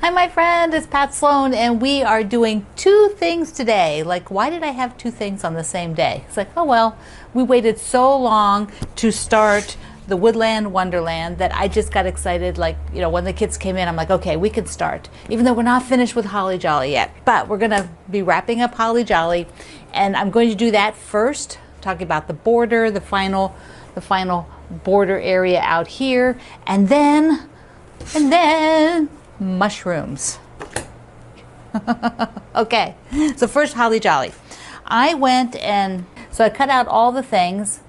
Hi, my friend, it's Pat Sloan, and we are doing two things today. Like, why did I have two things on the same day? It's like, oh well, we waited so long to start the Woodland Wonderland that I just got excited. Like, you know, when the kids came in, I'm like, okay, we can start. Even though we're not finished with Holly Jolly yet, but we're gonna be wrapping up Holly Jolly, and I'm going to do that first, talking about the border, the final border area out here, and then mushrooms. Okay, so first Holly Jolly. I went and so I cut out all the things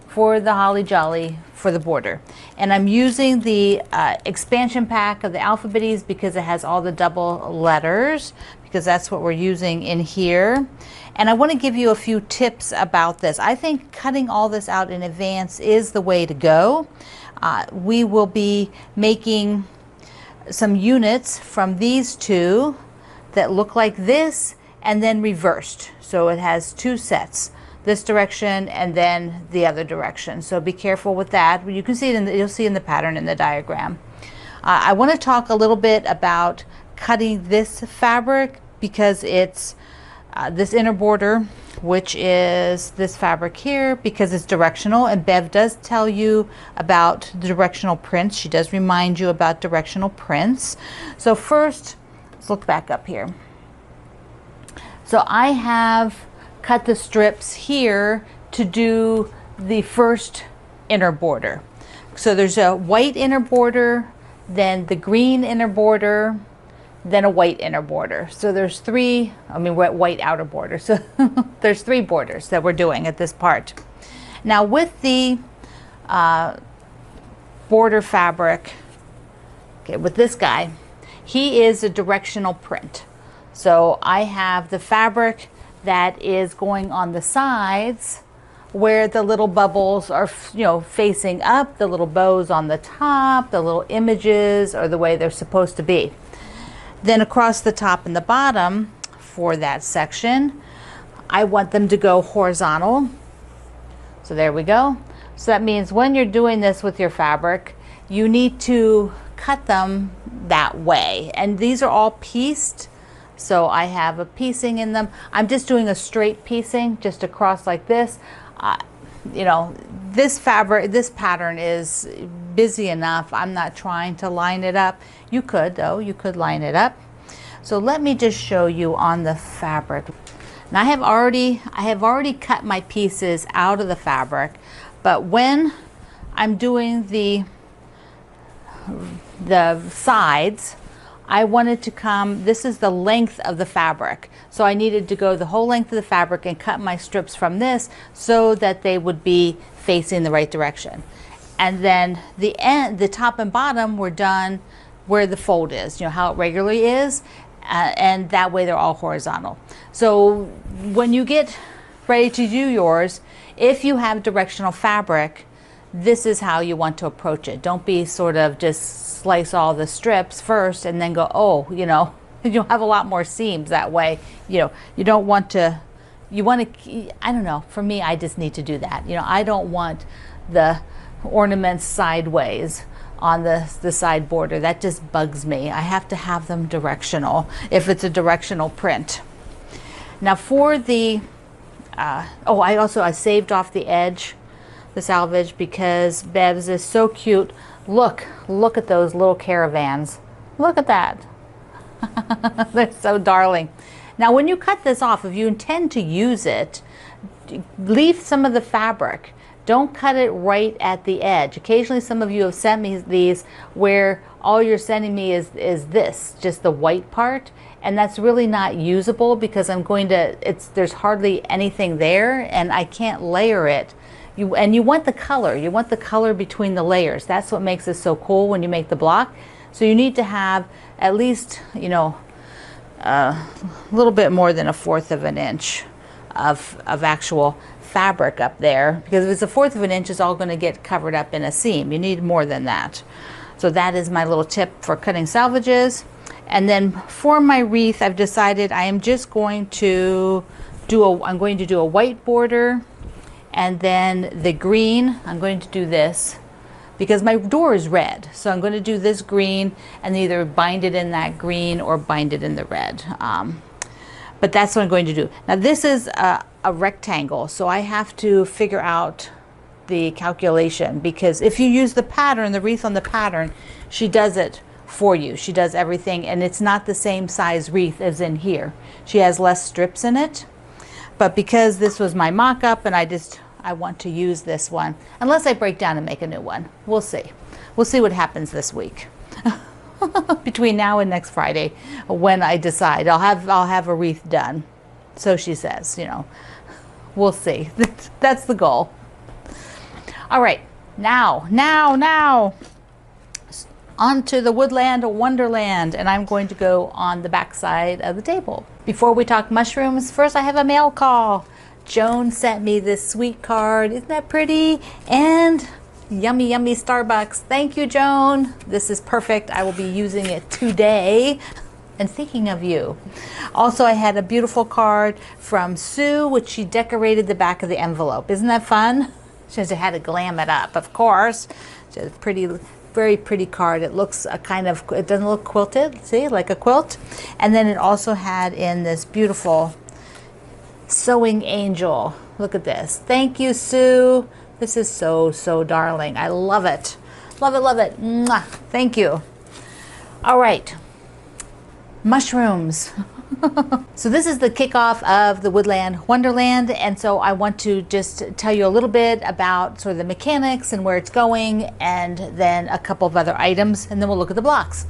for the Holly Jolly for the border, and I'm using the expansion pack of the Alphabeties because it has all the double letters, because that's what we're using in here. And I want to give you a few tips about this. I think cutting all this out in advance is the way to go. We will be making some units from these two that look like this and then reversed. So it has two sets, this direction and then the other direction. So be careful with that. You can see it you'll see in the pattern in the diagram. I want to talk a little bit about cutting this fabric because it's this inner border, which is this fabric here, because it's directional, and Bev does tell you about the directional prints. She does remind you about directional prints. So first, let's look back up here. So I have cut the strips here to do the first inner border. So there's a white inner border, then the green inner border, then a white inner border. So there's three, white outer border. So there's three borders that we're doing at this part. Now with the border fabric, okay, with this guy, he is a directional print. So I have the fabric that is going on the sides where the little bubbles are, facing up, the little bows on the top, the little images are the way they're supposed to be. Then across the top and the bottom for that section, I want them to go horizontal. So there we go. So that means when you're doing this with your fabric, you need to cut them that way. And these are all pieced. So I have a piecing in them. I'm just doing a straight piecing just across like this. This fabric, this pattern is busy enough. I'm not trying to line it up. You could though, you could line it up. So let me just show you on the fabric. And I have already cut my pieces out of the fabric, but when I'm doing the sides, I wanted to come, this is the length of the fabric. So I needed to go the whole length of the fabric and cut my strips from this so that they would be facing the right direction. And then the top and bottom were done where the fold is, how it regularly is. And that way they're all horizontal. So when you get ready to do yours, if you have directional fabric, this is how you want to approach it. Don't be sort of just slice all the strips first and then go, oh, you'll have a lot more seams that way. You don't want to, I don't know, for me, I just need to do that. I don't want the ornaments sideways on the side border. That just bugs me. I have to have them directional if it's a directional print. Now for the, I saved off the edge, the selvage, because Bev's is so cute. Look at those little caravans. Look at that. They're so darling. Now when you cut this off, if you intend to use it, leave some of the fabric. Don't cut it right at the edge. Occasionally some of you have sent me these where all you're sending me is this, just the white part, and that's really not usable because there's hardly anything there and I can't layer it. You want the color between the layers. That's what makes it so cool when you make the block. So you need to have at least, a little bit more than 1/4 of an inch of actual fabric up there, because if it's 1/4 of an inch, it's all going to get covered up in a seam. You need more than that. So that is my little tip for cutting salvages. And then for my wreath, I've decided I am just going to I'm going to do a white border, and then the green, I'm going to do this because my door is red. So I'm going to do this green and either bind it in that green or bind it in the red. But that's what I'm going to do. Now this is a rectangle, so I have to figure out the calculation, because if you use the pattern, the wreath on the pattern, she does it for you. She does everything, and it's not the same size wreath as in here. She has less strips in it, but because this was my mock-up and I want to use this one, unless I break down and make a new one. We'll see. We'll see what happens this week. Between now and next Friday, when I decide, I'll have a wreath done. So she says, you know, we'll see. That's the goal. All right, now, onto the Woodland Wonderland, and I'm going to go on the back side of the table. Before we talk mushrooms, first I have a mail call. Joan sent me this sweet card. Isn't that pretty? And yummy, yummy Starbucks. Thank you, Joan. This is perfect. I will be using it today. And thinking of you. Also, I had a beautiful card from Sue, which she decorated the back of the envelope. Isn't that fun? She had to glam it up, of course. It's a pretty, very pretty card. It looks a kind of, it doesn't look quilted, see, like a quilt. And then it also had in this beautiful sewing angel. Look at this. Thank you, Sue. This is so, so darling. I love it. Love it, love it. Mwah. Thank you. All right. Mushrooms. So this is the kickoff of the Woodland Wonderland, and so I want to just tell you a little bit about sort of the mechanics and where it's going, and then a couple of other items, and then we'll look at the blocks.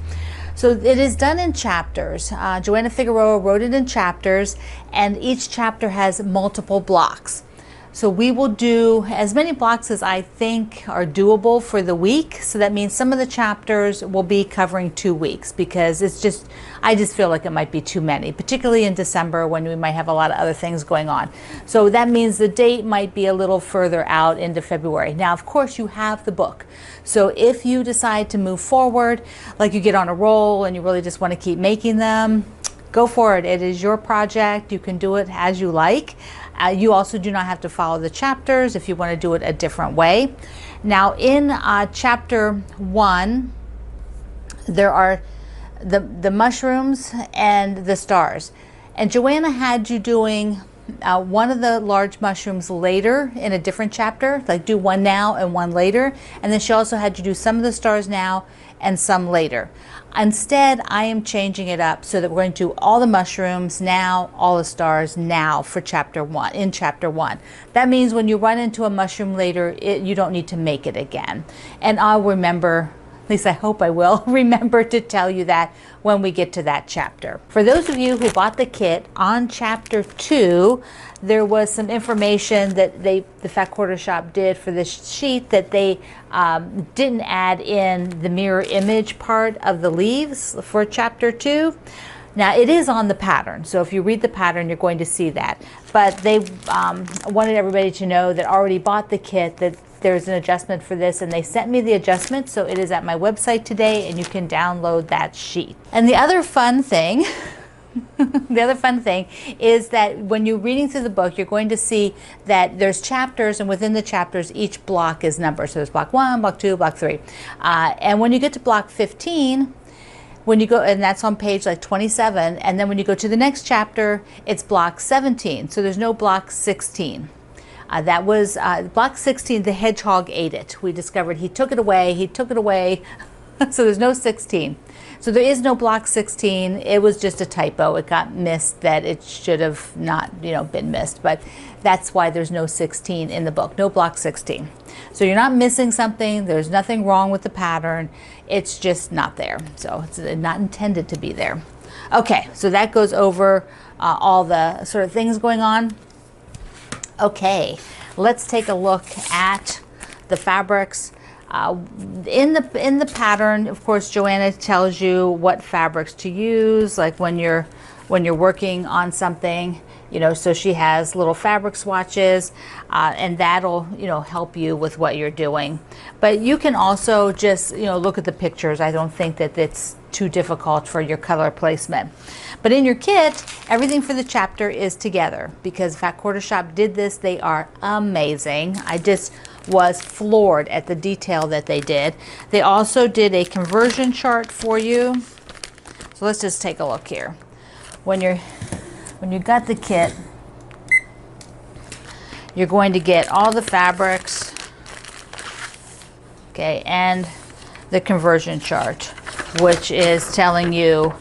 So it is done in chapters. Joanna Figueroa wrote it in chapters, and each chapter has multiple blocks. So we will do as many blocks as I think are doable for the week. So that means some of the chapters will be covering 2 weeks, because it's just, I just feel like it might be too many, particularly in December when we might have a lot of other things going on. So that means the date might be a little further out into February. Now, of course, you have the book. So if you decide to move forward, like you get on a roll and you really just want to keep making them, go for it. It is your project. You can do it as you like. You also do not have to follow the chapters if you want to do it a different way. Now in chapter 1, there are the mushrooms and the stars. And Joanna had you doing one of the large mushrooms later in a different chapter, like do one now and one later. And then she also had you do some of the stars now and some later. Instead, I am changing it up so that we're going to do all the mushrooms now, all the stars now for chapter 1, in chapter 1. That means when you run into a mushroom later, you don't need to make it again. And I'll remember, at least I hope I will, remember to tell you that when we get to that chapter. For those of you who bought the kit, on chapter 2, there was some information that the Fat Quarter Shop did for this sheet that they didn't add in the mirror image part of the leaves for chapter 2. Now it is on the pattern, so if you read the pattern, you're going to see that. But they wanted everybody to know that already bought the kit that there's an adjustment for this, and they sent me the adjustment, so it is at my website today, and you can download that sheet. And the other fun thing, the other fun thing is that when you're reading through the book, you're going to see that there's chapters, and within the chapters, each block is numbered. So there's block 1, block 2, block 3. And when you get to block 15, when you go, and that's on page like 27, and then when you go to the next chapter, it's block 17. So there's no block 16. That was block 16, the hedgehog ate it. We discovered he took it away, so there's no 16. So there is no block 16. It was just a typo. It got missed that it should have not, been missed. But that's why there's no 16 in the book, no block 16. So you're not missing something. There's nothing wrong with the pattern. It's just not there. So it's not intended to be there. Okay, so that goes over all the sort of things going on. Okay, let's take a look at the fabrics. In the pattern, of course, Joanna tells you what fabrics to use, like when you're working on something, so she has little fabric swatches, and that'll, help you with what you're doing. But you can also just, look at the pictures. I don't think that it's too difficult for your color placement. But in your kit, everything for the chapter is together because Fat Quarter Shop did this. They are amazing. I just was floored at the detail that they did. They also did a conversion chart for you. So let's just take a look here. When you got the kit, you're going to get all the fabrics, okay, and the conversion chart, which is telling you,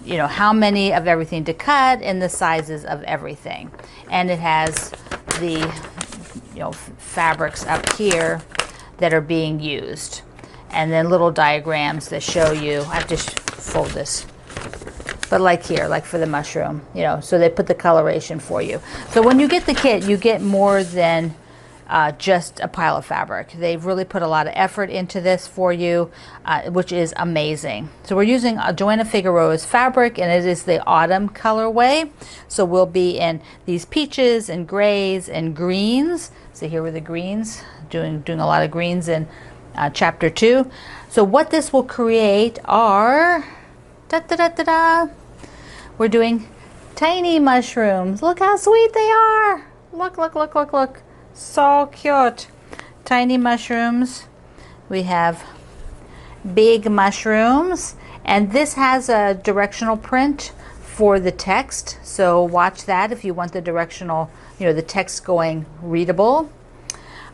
you know, how many of everything to cut and the sizes of everything. And it has the, you know, fabrics up here that are being used. And then little diagrams that show you, I have to fold this, but like here, like for the mushroom, you know, so they put the coloration for you. So when you get the kit, you get more than just a pile of fabric. They've really put a lot of effort into this for you, which is amazing. So we're using Joanna Figueroa's fabric, and it is the autumn colorway. So we'll be in these peaches and grays and greens. So here were the greens, doing a lot of greens in chapter 2. So what this will create are, we're doing tiny mushrooms. Look how sweet they are. Look, look, look, look, look. So cute. Tiny mushrooms. We have big mushrooms. And this has a directional print for the text. So watch that if you want the directional, you know, the text going readable.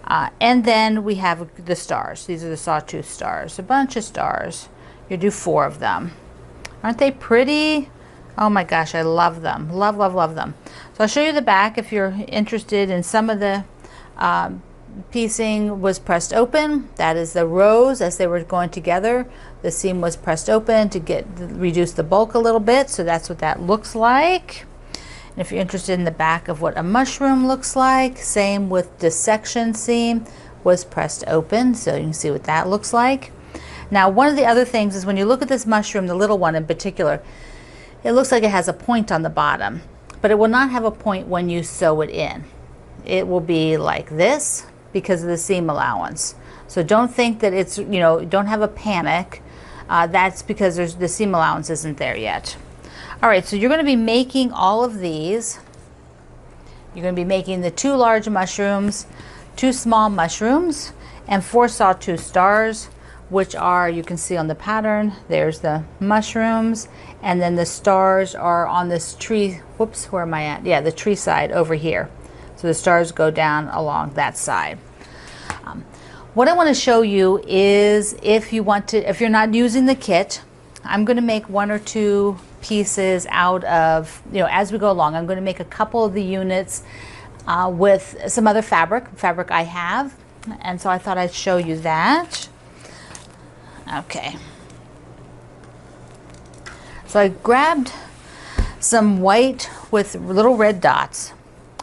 And then we have the stars. These are the sawtooth stars. A bunch of stars. You do 4 of them. Aren't they pretty? Oh my gosh, I love them. Love, love, love them. So I'll show you the back if you're interested in some of the piecing was pressed open. That is the rows as they were going together. The seam was pressed open to reduce the bulk a little bit. So that's what that looks like. And if you're interested in the back of what a mushroom looks like, same with the section seam was pressed open. So you can see what that looks like. Now, one of the other things is when you look at this mushroom, the little one in particular, it looks like it has a point on the bottom, but it will not have a point when you sew it in. It will be like this because of the seam allowance. So don't think that it's, you know, don't have a panic. That's because the seam allowance isn't there yet. All right, so you're going to be making all of these. You're going to be making the 2 large mushrooms, 2 small mushrooms, and 4 sawtooth stars, which are, you can see on the pattern, there's the mushrooms, and then the stars are on this tree. Whoops, where am I at? Yeah, the tree side over here. So the stars go down along that side. What I want to show you is if you're not using the kit, I'm going to make 1 or 2 pieces out of, you know, as we go along. I'm going to make a couple of the units with some other fabric I have, and so I thought I'd show you that. Okay, so I grabbed some white with little red dots.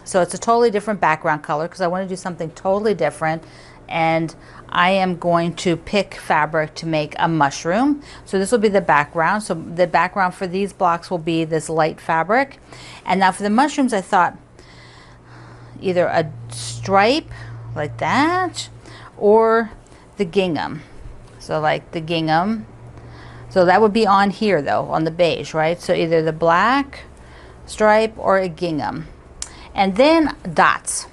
So it's a totally different background color because I want to do something totally different, and I am going to pick fabric to make a mushroom. So this will be the background. So the background for these blocks will be this light fabric. And now for the mushrooms, I thought either a stripe like that or the gingham. So like the gingham. So that would be on here though, on the beige, right? So either the black stripe or a gingham. And then dots.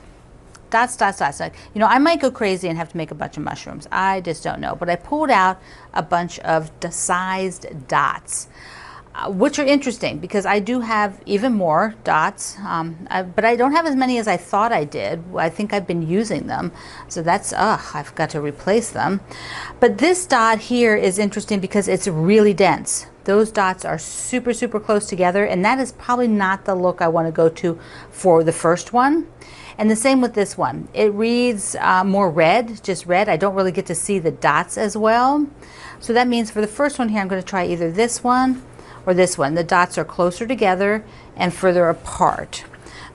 Dots, dots, dots. Like, you know, I might go crazy and have to make a bunch of mushrooms. I just don't know. But I pulled out a bunch of sized dots, which are interesting because I do have even more dots, but I don't have as many as I thought I did. I think I've been using them. So that's, I've got to replace them. But this dot here is interesting because it's really dense. Those dots are super, super close together, and that is probably not the look I want to go to for the first one. And the same with this one. It reads more red, just red. I don't really get to see the dots as well. So that means for the first one here, I'm going to try either this one or this one. The dots are closer together and further apart.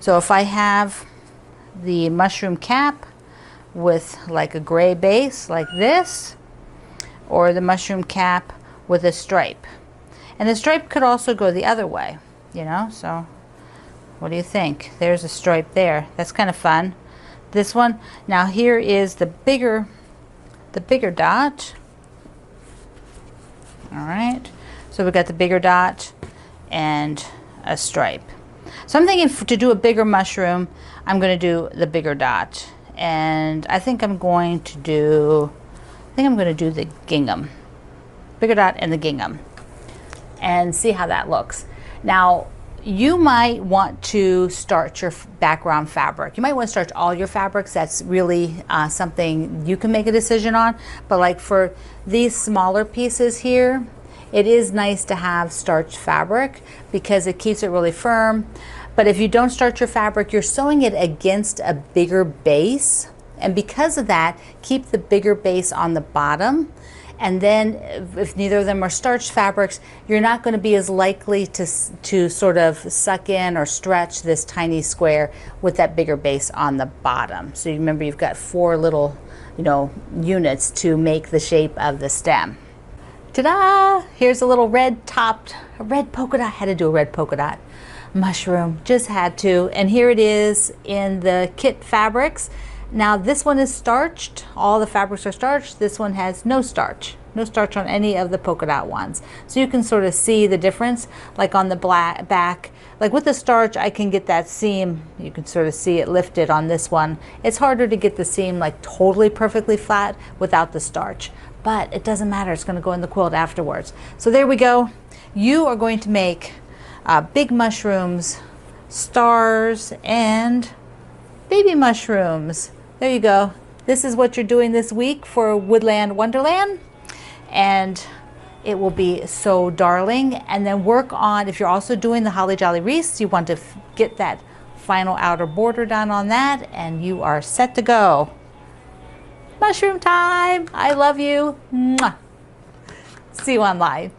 So if I have the mushroom cap with like a gray base like this, or the mushroom cap with a stripe. And the stripe could also go the other way, you know, so what do you think? There's a stripe there. That's kind of fun. This one, now here is the bigger dot. All right, so we've got the bigger dot and a stripe. So I'm thinking to do a bigger mushroom, I'm going to do the bigger dot and I think I'm going to do the gingham, bigger dot and the gingham, and see how that looks. Now, you might want to starch your background fabric. You might want to starch all your fabrics. That's really something you can make a decision on. But like for these smaller pieces here, it is nice to have starched fabric because it keeps it really firm. But if you don't starch your fabric, you're sewing it against a bigger base. And because of that, keep the bigger base on the bottom. And then if neither of them are starched fabrics, you're not going to be as likely to sort of suck in or stretch this tiny square with that bigger base on the bottom. So you remember you've got 4 little, units to make the shape of the stem. Ta-da! Here's a little red polka dot. Had to do a red polka dot mushroom, just had to. And here it is in the kit fabrics. Now this one is starched, all the fabrics are starched. This one has no starch on any of the polka dot ones. So you can sort of see the difference, like on the back. Like with the starch, I can get that seam, you can sort of see it lifted on this one. It's harder to get the seam like totally perfectly flat without the starch, but it doesn't matter, it's gonna go in the quilt afterwards. So there we go. You are going to make big mushrooms, stars, and baby mushrooms. There you go. This is what you're doing this week for Woodland Wonderland, and it will be so darling. And then work on, if you're also doing the Holly Jolly wreaths, you want to get that final outer border done on that, and you are set to go. Mushroom time. I love you. Mwah. See you online.